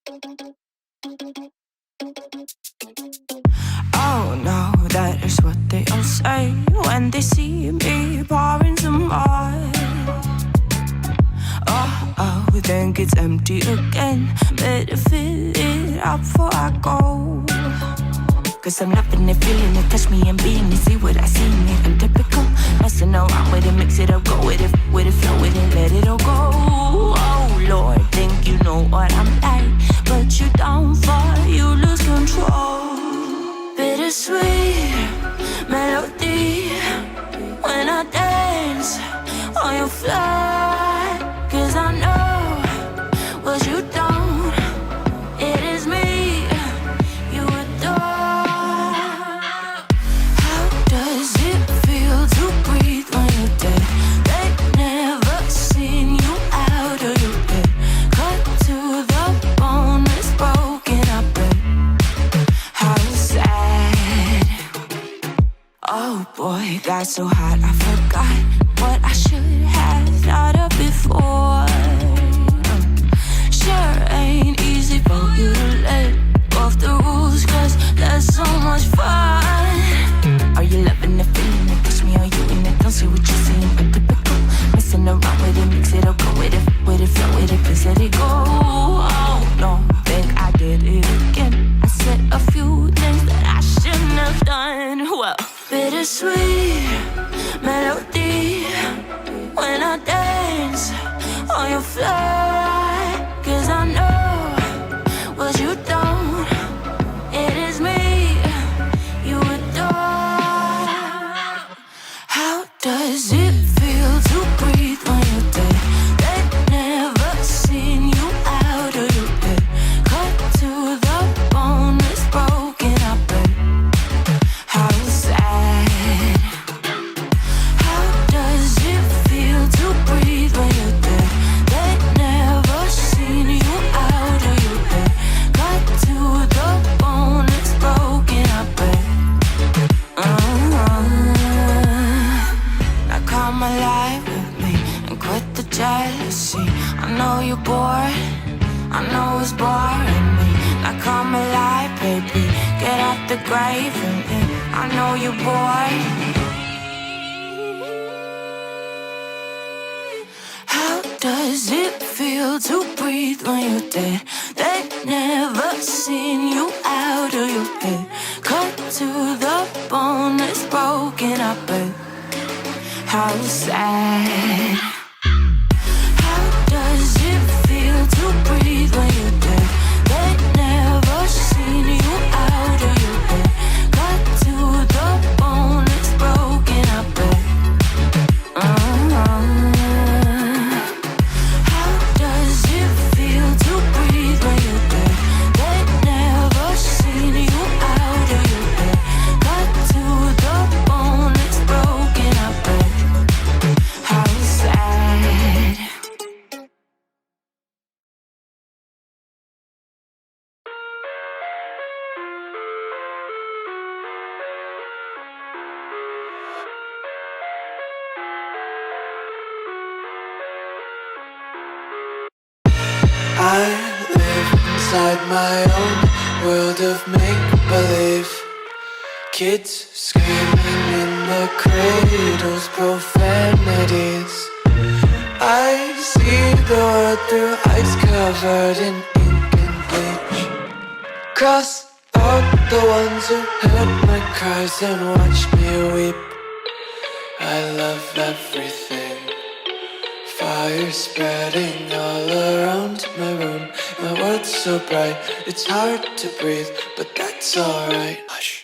Oh no, that is what they all say when they see me pouring some more. Oh, think it's empty again. Better fill it up before I go. Cause I'm loving it, feeling it, touch me and being it. See what I see in it, I'm typical. Messing around with it, mix it up, go with it, flow with it, let it all go. Oh Lord, think you know what I'm like, but you don't fall, you lose control. Bittersweet melody when I dance on your fly. Cause I know what you don't, it is me you adore. How does it feel to breathe when you're dead? They never seen you out of your bed. Cut to the bone, it's broken, I bet. How sad. Oh boy, got so hot I forgot what I should have thought of before. Sure ain't easy for you to let off the rules, cause that's so much fun. Are you loving the feeling it? Touch me, are you in it? Don't see what you're seeing, but typical. Messing around with it, mix it up, go with it, flow with it, please let it go. Oh no, think I did it again. I said a few things that I shouldn't have done. Well, bittersweet melody when I dance on your fly. Cause I know what you don't, it is me you adore. How does it feel to breathe when you're dead? They've never seen you out of your bed. Cut to the bone, it's broken, I bet. How sad. How does it feel to breathe when you're dead? They've never seen you out of your bed. Cut to the bone, it's broken, I bet. Now come alive with me and quit the jealousy. I know you're bored, I know it's boring me. Now come alive, baby, get out the grave with me. I know you're bored. How does it feel to breathe when you're dead? They've never seen you out of your head. Cut to the bone, it's broken, I bet. How sad. How does it feel to breathe when you're dead? They've never seen you out of your head. Cut to the bone, it's broken, I bet. How does it feel to breathe when you're dead? They've never seen you out of your head. Cut to the bone, it's broken, I bet. How sad. I live inside my own world of make-believe. Kids screaming in the cradles, profanities. I see the world through eyes covered in ink and bleach. Cross out the ones who heard my cries and watched me weep. I love everything. Fire spreading all around my room. My world's so bright, it's hard to breathe, but that's alright. Hush.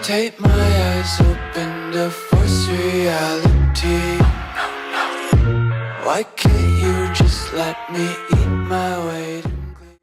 Take my eyes open to force reality. Why can't you just let me eat my weight